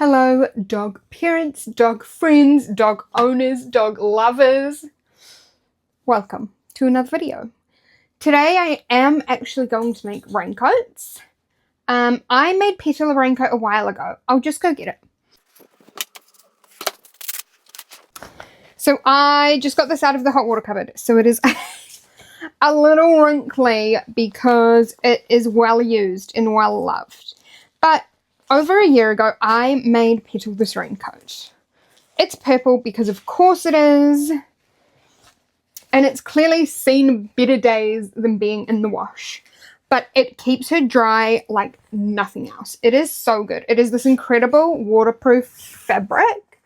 Hello, dog parents, dog friends, dog owners, dog lovers. Welcome to another video. Today I am actually going to make raincoats. I made Petal a raincoat a while ago. I'll just go get it. So I just got this out of the hot water cupboard. So it is a little wrinkly because it is well used and well loved. But over a year ago, I made Petal this raincoat. It's purple because of course it is. And it's clearly seen better days than being in the wash. But it keeps her dry like nothing else. It is so good. It is this incredible waterproof fabric.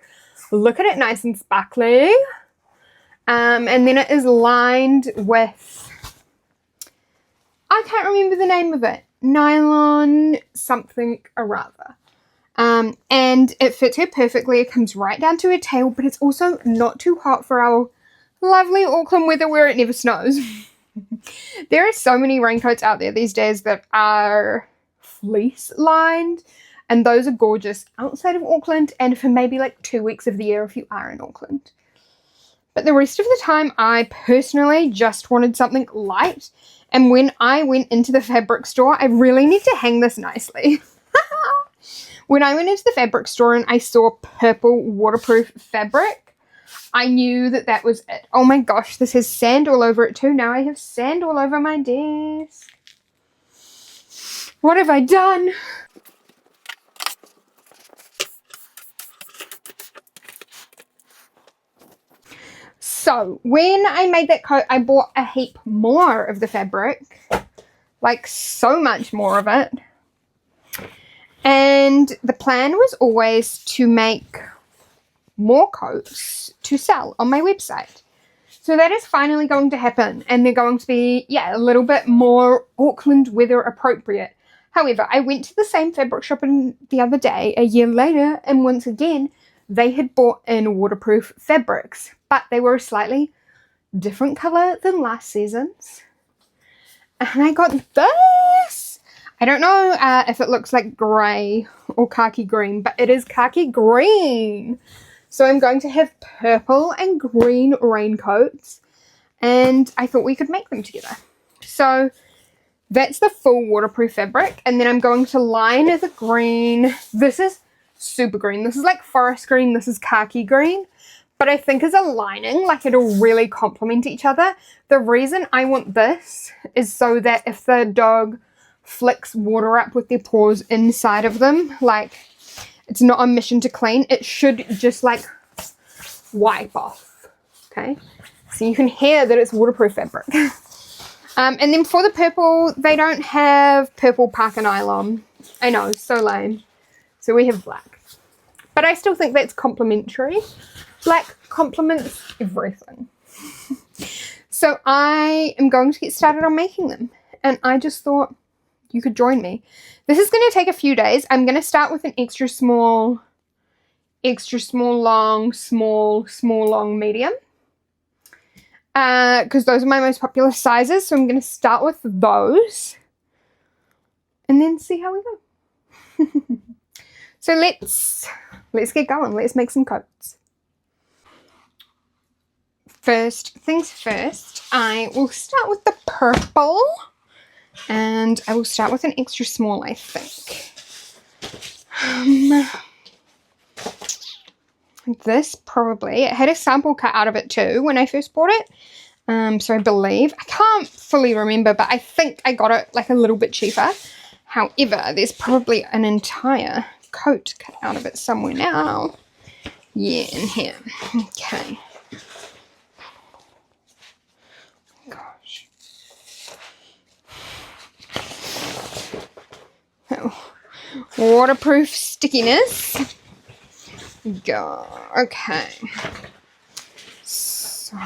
Look at it, nice and sparkly. And then it is lined with, I can't remember the name of it. Nylon something or other. And it fits her perfectly. It comes right down to her tail, but it's also not too hot for our lovely Auckland weather where it never snows. There are so many raincoats out there these days that are fleece lined, and those are gorgeous outside of Auckland and for maybe like 2 weeks of the year if you are in Auckland. But the rest of the time, I personally just wanted something light. And when I went into the fabric store, I really need to hang this nicely. When I went into the fabric store and I saw purple waterproof fabric, I knew that that was it. Oh my gosh, this has sand all over it too. Now I have sand all over my desk. What have I done? So, when I made that coat, I bought a heap more of the fabric. Like, so much more of it. And the plan was always to make more coats to sell on my website. So that is finally going to happen. And they're going to be, a little bit more Auckland weather appropriate. However, I went to the same fabric shop the other day, a year later, and once again, they had bought in waterproof fabrics, but they were a slightly different colour than last season's. And I got this. I don't know if it looks like grey or khaki green, but it is khaki green. So I'm going to have purple and green raincoats, and I thought we could make them together. So that's the full waterproof fabric, and then I'm going to line the green. This is super green. This is like forest green. This is khaki green. But I think as a lining, like it'll really complement each other. The reason I want this is so that if the dog flicks water up with their paws inside of them, like it's not a mission to clean. It should just like wipe off. Okay. So you can hear that it's waterproof fabric. And then for the purple, they don't have purple parka nylon. I know, so lame. So we have black. But I still think that's complimentary. Black complements everything. So I am going to get started on making them. And I just thought you could join me. This is going to take a few days. I'm going to start with an extra small, long, small, long, medium. Because those are my most popular sizes. So I'm going to start with those. And then see how we go. So let's get going. Let's make some coats. First things first, I will start with the purple. And I will start with an extra small, I think. This probably, it had a sample cut out of it too when I first bought it. So I believe, I can't fully remember, but I think I got it like a little bit cheaper. However, there's probably an entire coat cut out of it somewhere now. Yeah, in here. Okay. Gosh. Oh. Waterproof stickiness. Go. Okay. So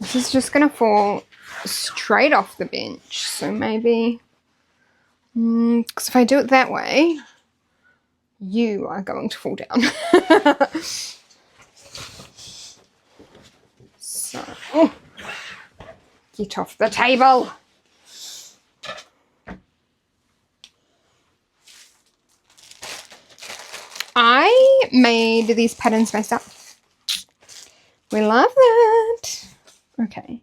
this is just gonna fall straight off the bench. So maybe, because if I do it that way, you are going to fall down. So, get off the table. made these patterns myself. We love that. Okay.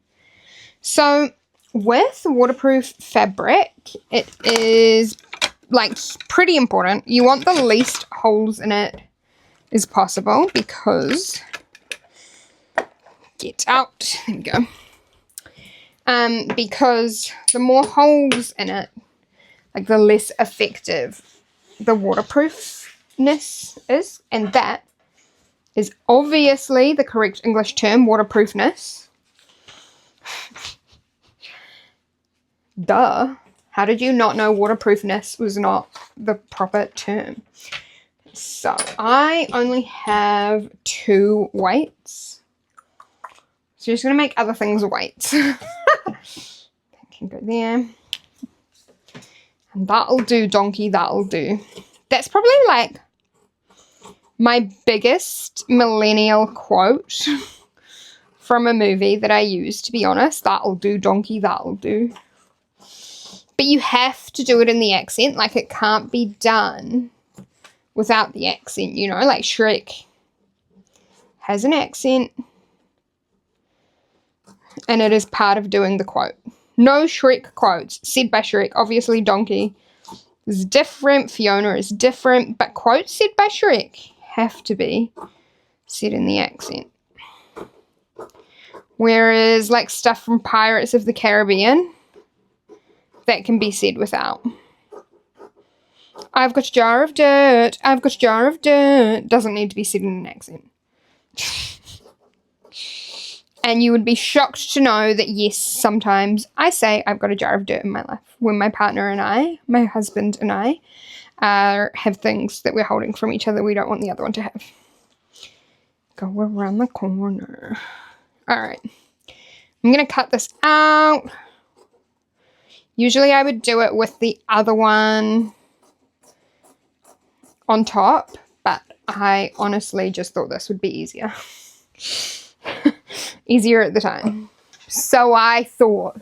So with waterproof fabric, it is like pretty important. You want the least holes in it as possible because, get out, there we go. Because the more holes in it, like the less effective the waterproofness is, and that is obviously the correct English term, waterproofness. Duh. How did you not know waterproofness was not the proper term? So I only have 2 weights. So you're just going to make other things weights. That can go there. And that'll do, donkey, that'll do. That's probably like my biggest millennial quote from a movie that I use, to be honest. That'll do, donkey, that'll do. But you have to do it in the accent. Like, it can't be done without the accent, you know? Like, Shrek has an accent. And it is part of doing the quote. No Shrek quotes said by Shrek. Obviously, Donkey is different. Fiona is different. But quotes said by Shrek have to be said in the accent. Whereas, like, stuff from Pirates of the Caribbean, that can be said without. I've got a jar of dirt. I've got a jar of dirt. Doesn't need to be said in an accent. And you would be shocked to know that, yes, sometimes I say I've got a jar of dirt in my life. When my partner and I, my husband and I, have things that we're holding from each other we don't want the other one to have. Go around the corner. Alright. I'm going to cut this out. Usually I would do it with the other one on top, but I honestly just thought this would be easier. Easier at the time. So I thought.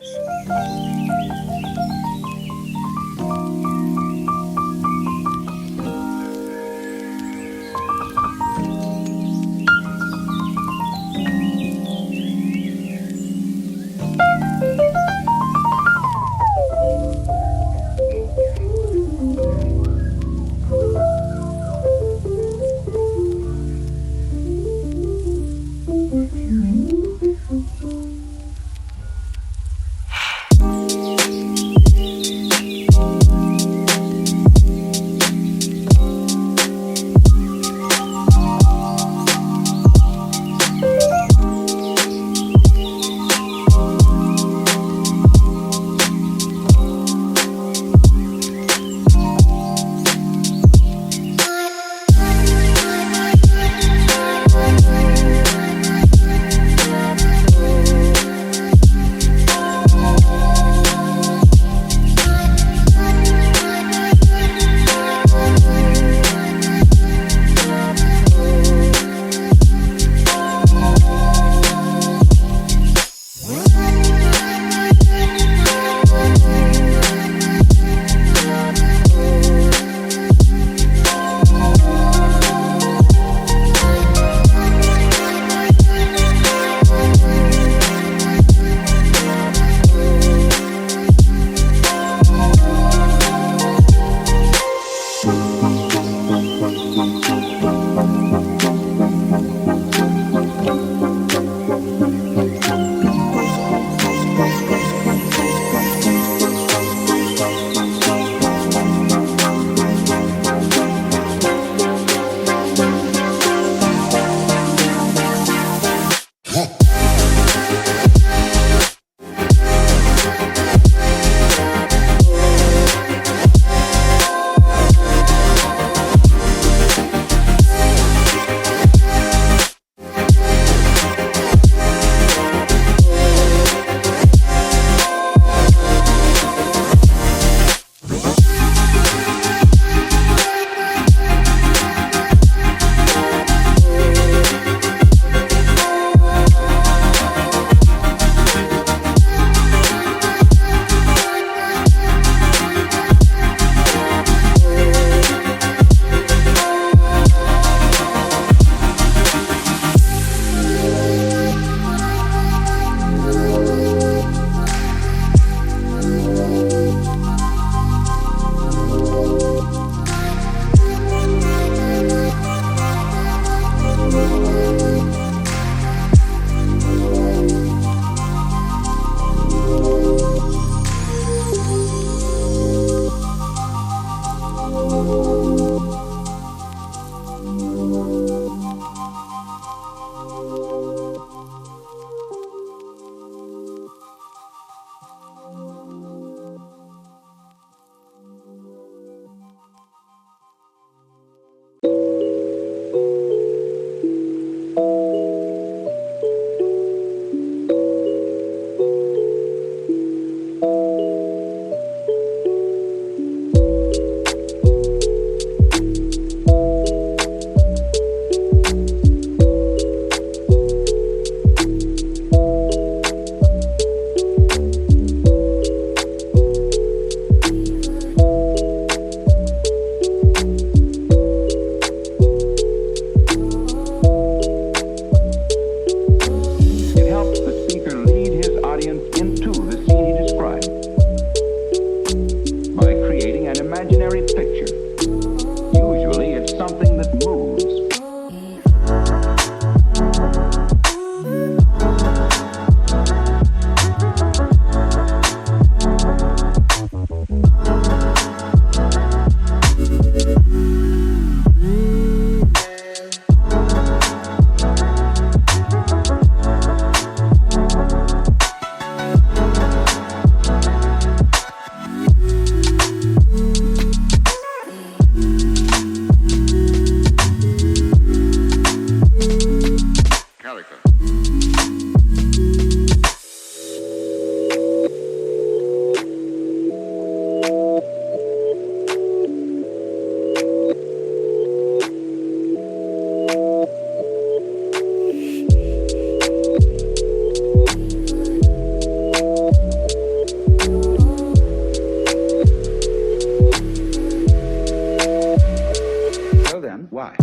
why.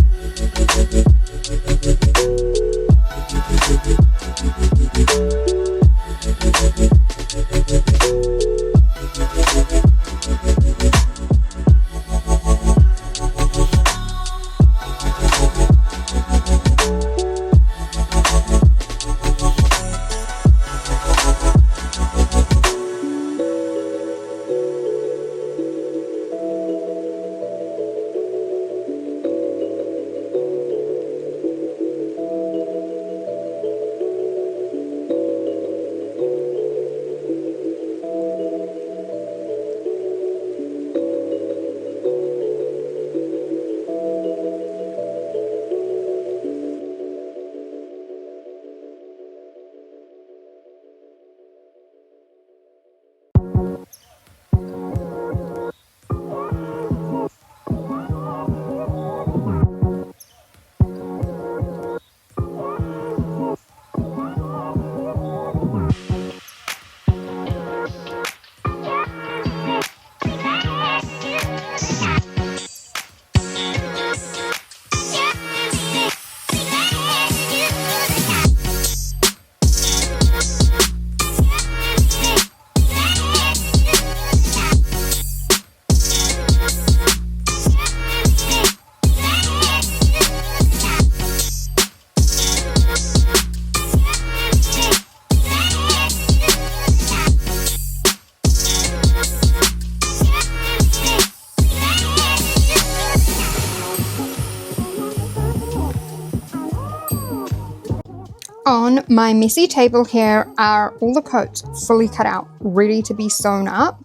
On my messy table here are all the coats fully cut out, ready to be sewn up.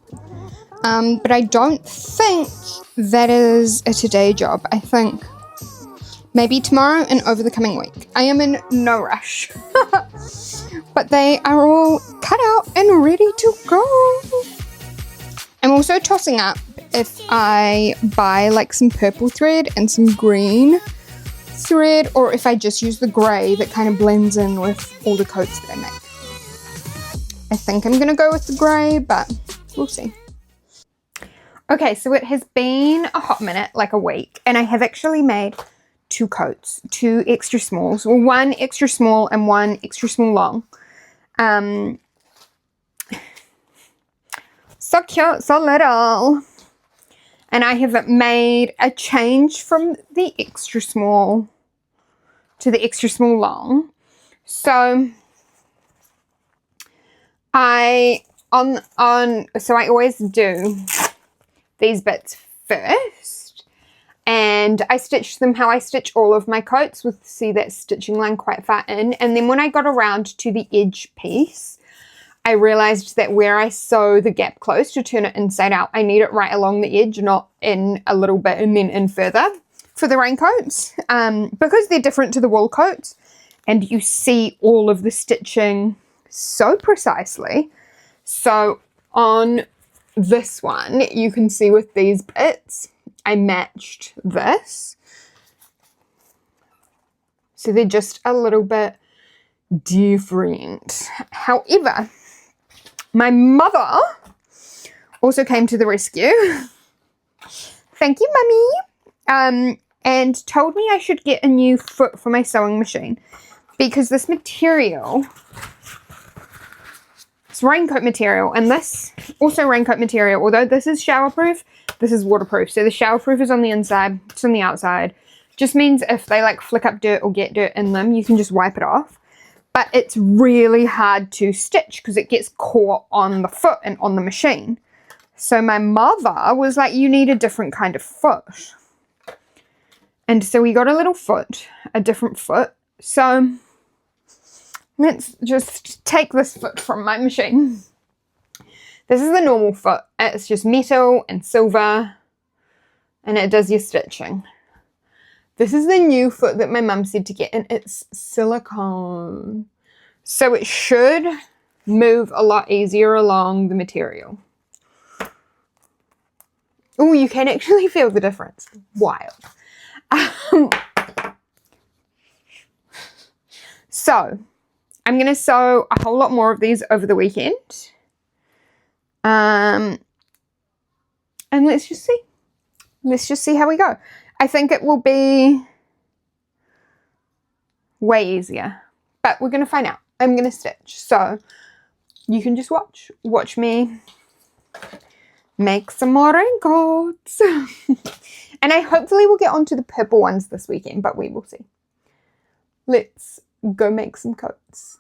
But I don't think that is a today job. I think maybe tomorrow and over the coming week. I am in no rush. But they are all cut out and ready to go. I'm also tossing up if I buy like some purple thread and some green thread, or if I just use the grey that kind of blends in with all the coats that I make. I think I'm gonna go with the grey, but we'll see. Okay, so it has been a hot minute, like a week, and I have actually made 2 coats, 2 extra smalls, well, 1 extra small and 1 extra small long. So cute, so little. And I have made a change from the extra small to the extra small long. So I always do these bits first, and I stitch them how I stitch all of my coats, with see that stitching line quite far in. And then when I got around to the edge piece, I realized that where I sew the gap close to turn it inside out, I need it right along the edge, not in a little bit and then in further for the raincoats, because they're different to the wool coats, and you see all of the stitching so precisely. So on this one, you can see with these bits, I matched this. So they're just a little bit different. However, my mother also came to the rescue. Thank you, Mummy. And told me I should get a new foot for my sewing machine, because this material, it's raincoat material, and this also raincoat material, although this is showerproof, this is waterproof. So the showerproof is on the inside, it's on the outside. Just means if they like flick up dirt or get dirt in them, you can just wipe it off. But it's really hard to stitch because it gets caught on the foot and on the machine. So my mother was like, you need a different kind of foot. And so we got a little foot, a different foot. So let's just take this foot from my machine. This is the normal foot. It's just metal and silver, and it does your stitching. This is the new foot that my mum said to get, and it's silicone. So it should move a lot easier along the material. Oh, you can actually feel the difference. Wild. So I'm going to sew a whole lot more of these over the weekend. And let's just see. Let's just see how we go. I think it will be way easier, but we're going to find out. I'm going to stitch, so you can just watch me make some more raincoats. And I hopefully will get onto the purple ones this weekend, but we will see. Let's go make some coats.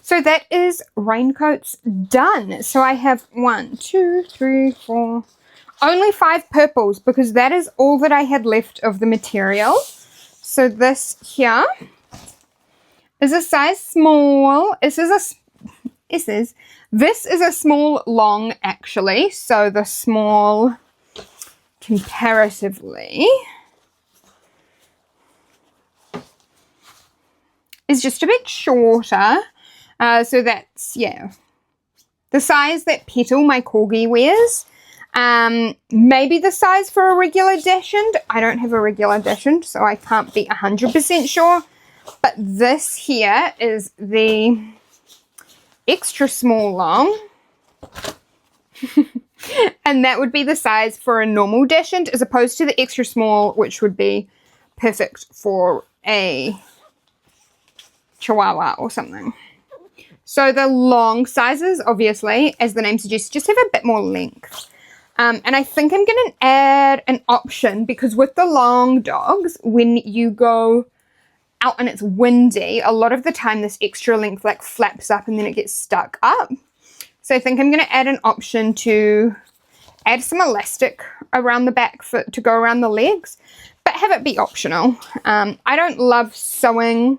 So that is raincoats done. So I have 1, 2, 3, 4, only 5 purples because that is all that I had left of the material. So this here is a size small. This is a small long actually. So the small comparatively is just a bit shorter. So that's, yeah, the size that Petal, my corgi, wears. Maybe the size for a regular dachshund. I don't have a regular dachshund, so I can't be 100% sure. But this here is the extra small long. And that would be the size for a normal dachshund as opposed to the extra small, which would be perfect for a Chihuahua or something. So the long sizes, obviously, as the name suggests, just have a bit more length. And I think I'm going to add an option because with the long dogs, when you go out and it's windy, a lot of the time this extra length like flaps up and then it gets stuck up. So I think I'm going to add an option to add some elastic around the back to go around the legs, but have it be optional. I don't love sewing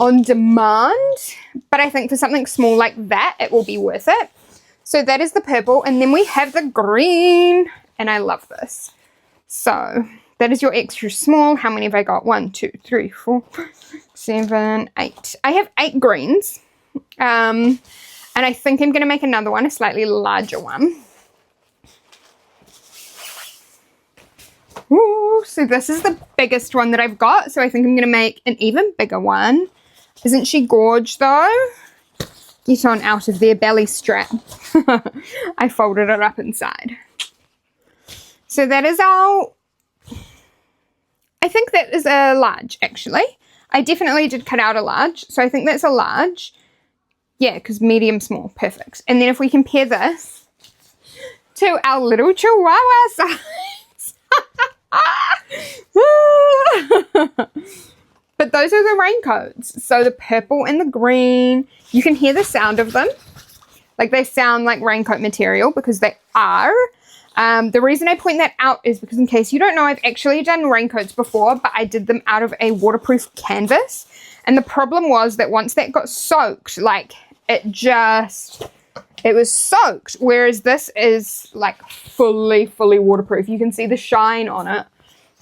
on demand, but I think for something small like that, it will be worth it. So that is the purple, and then we have the green, and I love this. So that is your extra small. How many have I got? 1, 2, 3, 4, 7, 8. I have 8 greens, and I think I'm going to make another one, a slightly larger one. Ooh, so this is the biggest one that I've got, so I think I'm going to make an even bigger one. Isn't she gorge though? Get on out of their belly strap. I folded it up inside. So that is our, I think that is a large actually. I definitely did cut out a large, so I think that's a large. Yeah, because medium, small, perfect. And then if we compare this to our little Chihuahua size. But those are the raincoats. So the purple and the green, you can hear the sound of them. Like they sound like raincoat material because they are. The reason I point that out is because in case you don't know, I've actually done raincoats before, but I did them out of a waterproof canvas. And the problem was that once that got soaked, like it was soaked. Whereas this is like fully waterproof. You can see the shine on it.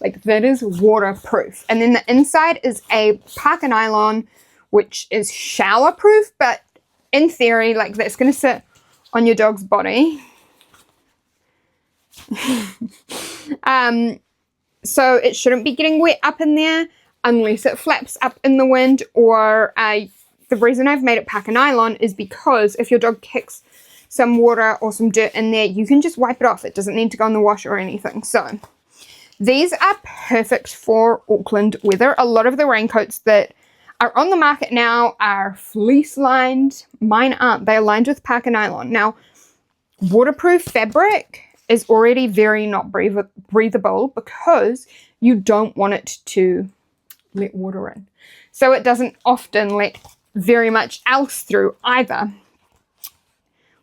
Like that is waterproof. And then the inside is a parka nylon which is shower proof, but in theory, like, that's going to sit on your dog's body. So it shouldn't be getting wet up in there unless it flaps up in the wind, or the reason I've made it pack a nylon is because if your dog kicks some water or some dirt in there, you can just wipe it off. It doesn't need to go in the wash or anything. So these are perfect for Auckland weather. A lot of the raincoats that are on the market now are fleece lined. Mine aren't. They're lined with pack a nylon. Now, waterproof fabric is already very not breathable because you don't want it to let water in. So it doesn't often let very much else through either,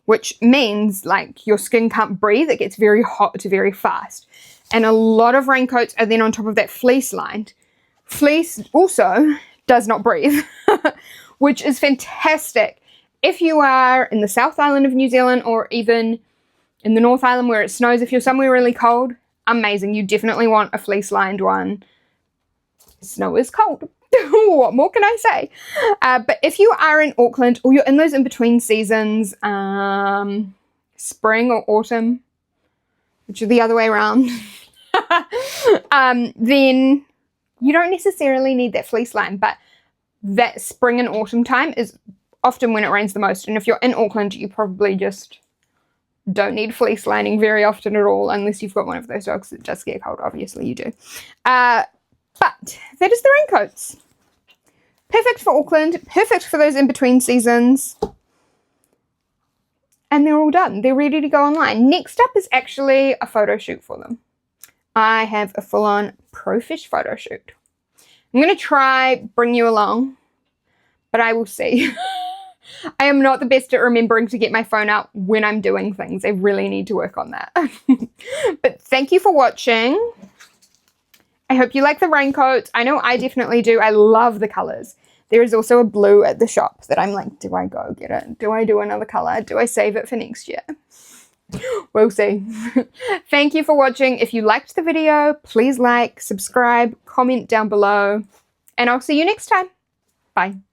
which means like your skin can't breathe. It gets very hot very fast. And a lot of raincoats are then on top of that fleece lined. Fleece also does not breathe, which is fantastic. If you are in the South Island of New Zealand, or even in the North Island where it snows, if you're somewhere really cold, amazing. You definitely want a fleece lined one. Snow is cold. What more can I say? But if you are in Auckland, or you're in those in-between seasons, spring or autumn, which are the other way around, then you don't necessarily need that fleece line. But that spring and autumn time is often when it rains the most. And if you're in Auckland, you probably just don't need fleece lining very often at all, unless you've got one of those dogs that does get cold. Obviously you do. But that is the raincoats. Perfect for Auckland, perfect for those in-between seasons. And they're all done. They're ready to go online. Next up is actually a photo shoot for them. I have a full-on pro fish photo shoot. I'm going to try bring you along, but I will see. I am not the best at remembering to get my phone out when I'm doing things. I really need to work on that. But thank you for watching. I hope you like the raincoats. I know I definitely do. I love the colors. There is also a blue at the shop that I'm like, do I go get it? Do I do another color? Do I save it for next year? We'll see. Thank you for watching. If you liked the video, please like, subscribe, comment down below, and I'll see you next time. Bye.